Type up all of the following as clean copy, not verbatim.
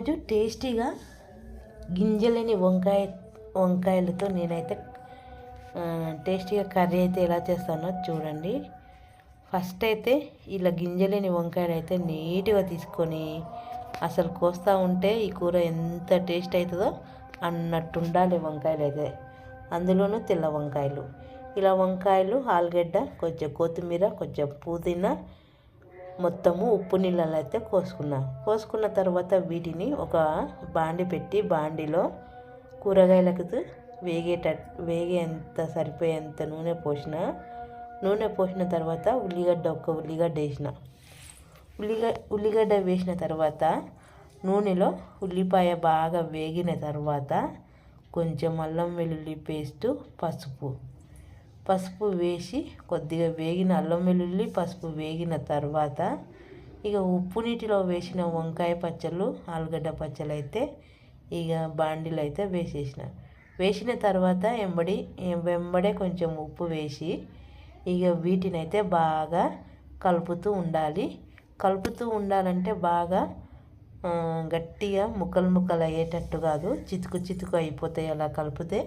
ఈరోజు టేస్టీగా గింజలేని వంకాయలతో నేనైతే టేస్టీగా కర్రీ అయితే ఎలా చేస్తానో చూడండి. ఫస్ట్ అయితే ఇలా గింజలేని వంకాయలు అయితే నీట్గా తీసుకొని అసలు కోస్తూ ఉంటే ఈ కూర ఎంత టేస్ట్ అవుతుందో అన్నట్టు ఉండాలి వంకాయలు అయితే. అందులోనూ తెల్ల వంకాయలు. ఇలా వంకాయలు, ఆలుగడ్డ, కొంచెం కొత్తిమీర, కొంచెం పుదీనా మొత్తము ఉప్పు నీళ్ళలో అయితే కోసుకున్న తర్వాత వీటిని ఒక బాండి పెట్టి బాండిలో కూరగాయలకు వేగేంత సరిపోయేంత నూనె పోసిన తర్వాత ఒక ఉల్లిగడ్డ వేసిన ఉల్లిగడ్డ వేసిన తర్వాత నూనెలో ఉల్లిపాయ బాగా వేగిన తర్వాత కొంచెం అల్లం వెల్లుల్లి పేస్టు, పసుపు వేసి కొద్దిగా వేగిన అల్లం వెల్లుల్లి పసుపు వేగిన తర్వాత ఇక ఉప్పు నీటిలో వేసిన వంకాయ పచ్చళ్ళు, ఆలుగడ్డ పచ్చళ్ళు అయితే ఇక బాండీలో అయితే వేసిన తర్వాత వెంబడే కొంచెం ఉప్పు వేసి ఇక వీటిని అయితే బాగా కలుపుతూ ఉండాలంటే బాగా గట్టిగా ముక్కలు అయ్యేటట్టు కాదు, చితుకు అయిపోతాయి అలా కలిపితే.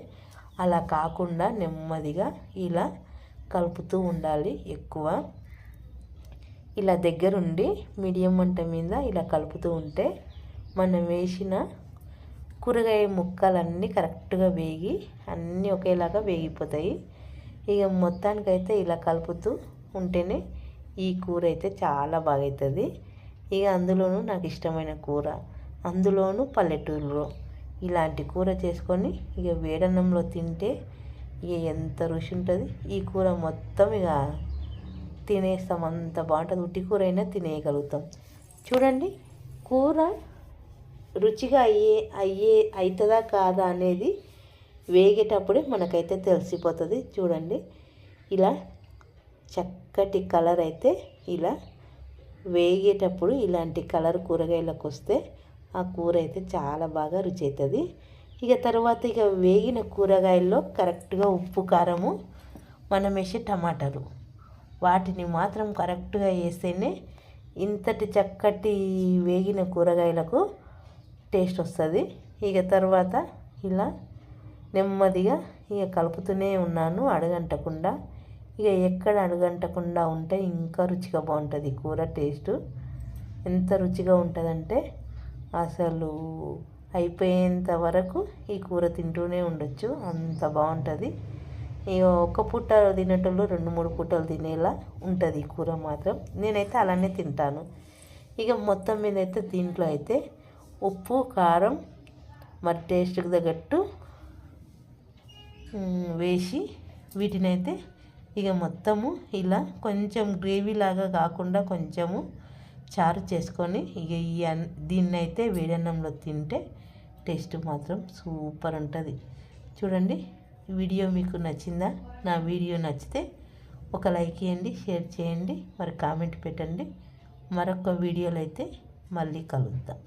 అలా కాకుండా నెమ్మదిగా ఇలా కలుపుతూ ఉండాలి. ఎక్కువ ఇలా దగ్గరుండి మీడియం మంట మీద ఇలా కలుపుతూ ఉంటే మనం వేసిన కూరగాయ ముక్కలన్నీ కరెక్ట్గా వేగి అన్నీ ఒకేలాగా వేగిపోతాయి. ఇక మొత్తానికైతే ఇలా కలుపుతూ ఉంటేనే ఈ కూర అయితే చాలా బాగా అవుతుంది. ఇక అందులోనూ నాకు ఇష్టమైన కూర, అందులోనూ పల్లెటూరులో ఇలాంటి కూర చేసుకొని ఇక వేడన్నంలో తింటే ఇక ఎంత రుచి ఉంటుంది. ఈ కూర మొత్తం ఇక తినేస్తాం, అంత బాగుంటుంది. ఉట్టి కూర అయినా తినేయగలుగుతాం. చూడండి, కూర రుచిగా అవుతుందా కాదా అనేది వేగేటప్పుడే మనకైతే తెలిసిపోతుంది. చూడండి, ఇలా చక్కటి కలర్ అయితే ఇలా వేగేటప్పుడు ఇలాంటి కలర్ కూరగాయలకు వస్తే ఆ కూర అయితే చాలా బాగా రుచి అవుతుంది. ఇక తర్వాత ఇక వేగిన కూరగాయల్లో కరెక్ట్గా ఉప్పు, కారము, మనం వేసే టమాటాలు వాటిని మాత్రం కరెక్ట్గా వేస్తేనే ఇంతటి చక్కటి వేగిన కూరగాయలకు టేస్ట్ వస్తుంది. ఇక తర్వాత ఇలా నెమ్మదిగా ఇక కలుపుతూనే ఉన్నాను అడుగంటకుండా. ఇక ఎక్కడ అడుగంటకుండా ఉంటే ఇంకా రుచిగా బాగుంటుంది కూర. టేస్ట్ ఎంత రుచిగా ఉంటుందంటే అసలు అయిపోయేంత వరకు ఈ కూర తింటూనే ఉండొచ్చు, అంత బాగుంటుంది. ఇక ఒక్క పూట తినేటోళ్ళు 2-3 పూటలు తినేలా ఉంటుంది ఈ కూర మాత్రం. నేనైతే అలానే తింటాను. ఇక మొత్తం మీద అయితే దీంట్లో అయితే ఉప్పు, కారం మరి టేస్ట్కి తగ్గట్టు వేసి వీటినైతే ఇక మొత్తము ఇలా కొంచెం గ్రేవీ లాగా కాకుండా కొంచెము చారు చేసుకొని ఇక దీన్ని అయితే వేడన్నంలో తింటే టేస్ట్ మాత్రం సూపర్ ఉంటుంది. చూడండి, వీడియో మీకు నచ్చిందా? నా వీడియో నచ్చితే ఒక లైక్ చేయండి, షేర్ చేయండి, మరి కామెంట్ పెట్టండి. మరొక వీడియోలో అయితే మళ్ళీ కలుద్దాం.